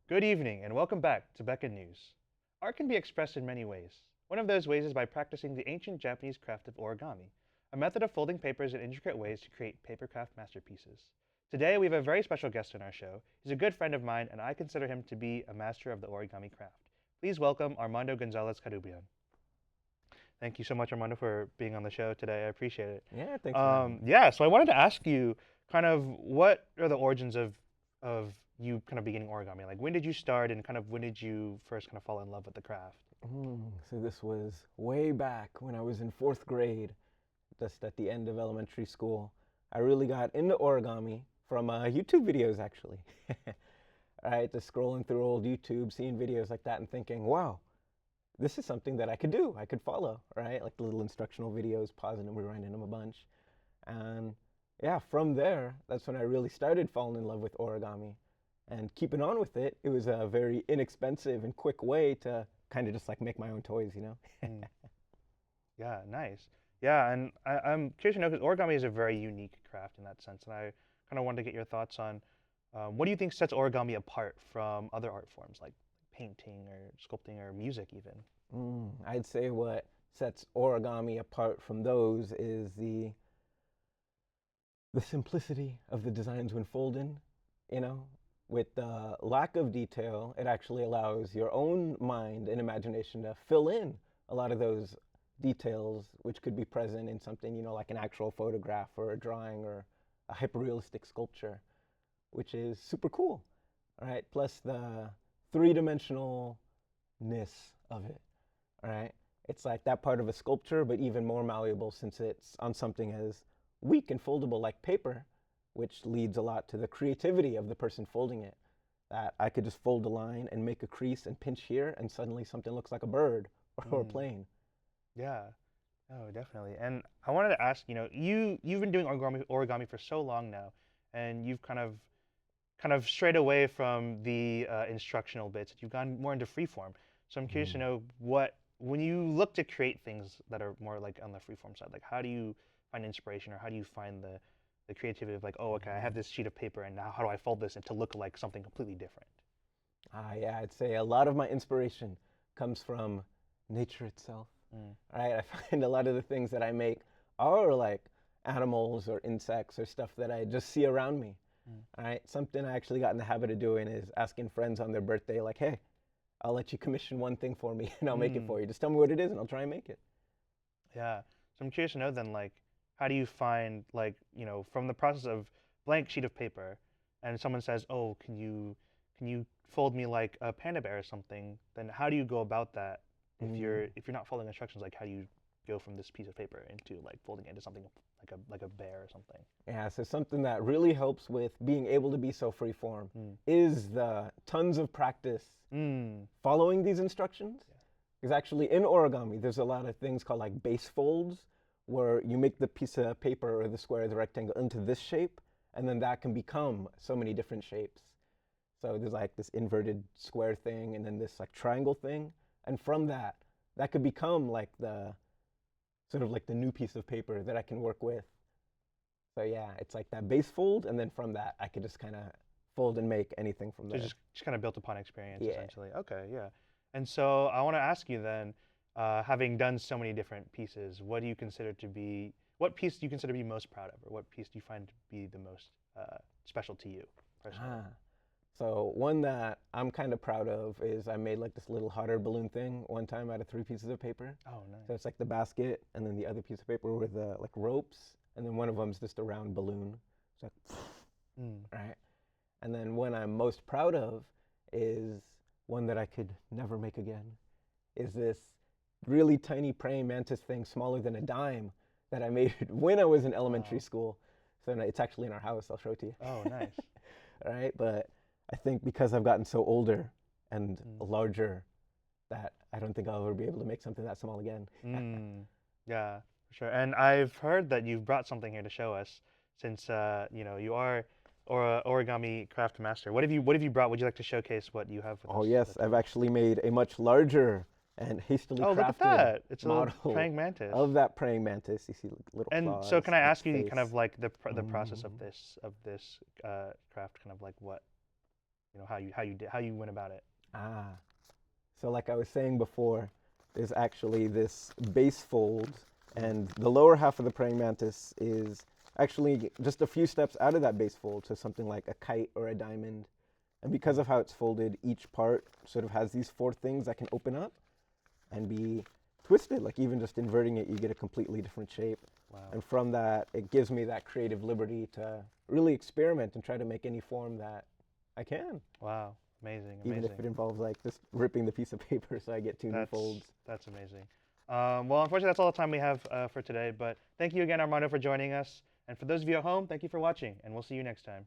Good evening, and welcome back to Beckett News. Art can be expressed in many ways. One of those ways is by practicing the ancient Japanese craft of origami, a method of folding papers in intricate ways to create papercraft masterpieces. Today, we have a very special guest on our show. He's a good friend of mine, and I consider him to be a master of the origami craft. Please welcome Armando Gonzalez Calubrian. Thank you so much, Armando, for being on the show today. I appreciate it. Yeah, thanks for having me. Yeah, so I wanted to ask you kind of what are the origins of you kind of beginning origami? Like when did you start and kind of when did you first kind of fall in love with the craft? So this was way back when I was in fourth grade, just at the end of elementary school. I really got into origami from YouTube videos, actually. All right, just scrolling through old YouTube, seeing videos like that, and thinking, wow, this is something that I could do. I could follow, right? Like the little instructional videos, pausing them, rewinding them a bunch. And yeah, from there, that's when I really started falling in love with origami. And keeping on with it, it was a very inexpensive and quick way to kind of just like make my own toys, you know? Mm, yeah, nice. Yeah, and I'm curious to know because origami is a very unique craft in that sense, and I kind of wanted to get your thoughts on what do you think sets origami apart from other art forms like painting or sculpting or music even? I'd say what sets origami apart from those is the simplicity of the designs when folding, you know? With the lack of detail, it actually allows your own mind and imagination to fill in a lot of those details which could be present in something, like an actual photograph or a drawing or a hyperrealistic sculpture, which is super cool, right? Plus the three-dimensionalness of it, right? It's like that part of a sculpture, but even more malleable since it's on something as weak and foldable like paper, which leads a lot to the creativity of the person folding it. That I could just fold a line and make a crease and pinch here, and suddenly something looks like a bird or a Mm, plane. yeah, oh, definitely. And I wanted to ask, you've been doing origami for so long now, and you've kind of strayed away from the instructional bits. You've gone more into freeform. So I'm curious to Mm. know when you look to create things that are more like on the freeform side, like how do you find inspiration or how do you find the creativity of like, oh, okay, I have this sheet of paper and now how do I fold this and to look like something completely different? Yeah, I'd say a lot of my inspiration comes from nature itself. Mm, Right? I find a lot of the things that I make are like animals or insects or stuff that I just see around me. mm, All right? Something I actually got in the habit of doing is asking friends on their birthday, like, hey, I'll let you commission one thing for me and I'll make it mm. for you. Just tell me what it is and I'll try and make it. Yeah. So I'm curious to know then, like, how do you find, like, from the process of blank sheet of paper, and someone says, "Oh, can you fold me like a panda bear or something?" Then how do you go about that if Mm. you're not following instructions? Like, how do you go from this piece of paper into like folding it into something like a bear or something? Yeah, so something that really helps with being able to be so free form Mm. is the tons of practice Mm. following these instructions. Yeah. Because actually in origami, there's a lot of things called like base folds, where you make the piece of paper or the square or the rectangle into this shape, and then that can become so many different shapes. So there's like this inverted square thing, and then this like triangle thing, and from that, that could become like the sort of like the new piece of paper that I can work with. So yeah, it's like that base fold, and then from that, I could just kind of fold and make anything from So there. just kind of built upon experience, Yeah. essentially. Okay, yeah. And so I want to ask you then, having done so many different pieces, what piece do you consider to be most proud of, or what piece do you find to be the most special to you personally? Ah. So one that I'm kind of proud of is I made like this little hot air balloon thing one time out of three pieces of paper. Oh, So nice. it's like the basket, and then the other piece of paper with like ropes, and then one of them's just a round balloon. It's like, Mm. right? And then one I'm most proud of is one that I could never make again. Is this really tiny praying mantis thing, smaller than a dime, that I made when I was in elementary Wow. school. So it's actually in our house. I'll show it to you. Oh, nice. All right, but I think because I've gotten so older and Mm. larger that I don't think I'll ever be able to make something that small again. Mm. Yeah, for sure. And I've heard that you've brought something here to show us, since you are origami craft master. What have you brought? Would you like to showcase what you have with Oh us yes, with I've you? actually made a much larger and hastily Oh, look at crafted that! It's a little model praying mantis. of that praying mantis. You see little And so, claws can I and its ask you, kind face. of like the process of Mm. this craft, kind of like what how you went about it. Ah, so like I was saying before, there's actually this base fold, and the lower half of the praying mantis is actually just a few steps out of that base fold, so something like a kite or a diamond. And because of how it's folded, each part sort of has these four things that can open up and be twisted. Like even just inverting it, you get a completely different shape. Wow. And from that, it gives me that creative liberty to really experiment and try to make any form that I can. Wow. Amazing. Even if it involves like just ripping the piece of paper so I get two new folds. That's amazing. Well, unfortunately, that's all the time we have for today. But thank you again, Armando, for joining us. And for those of you at home, thank you for watching. And we'll see you next time.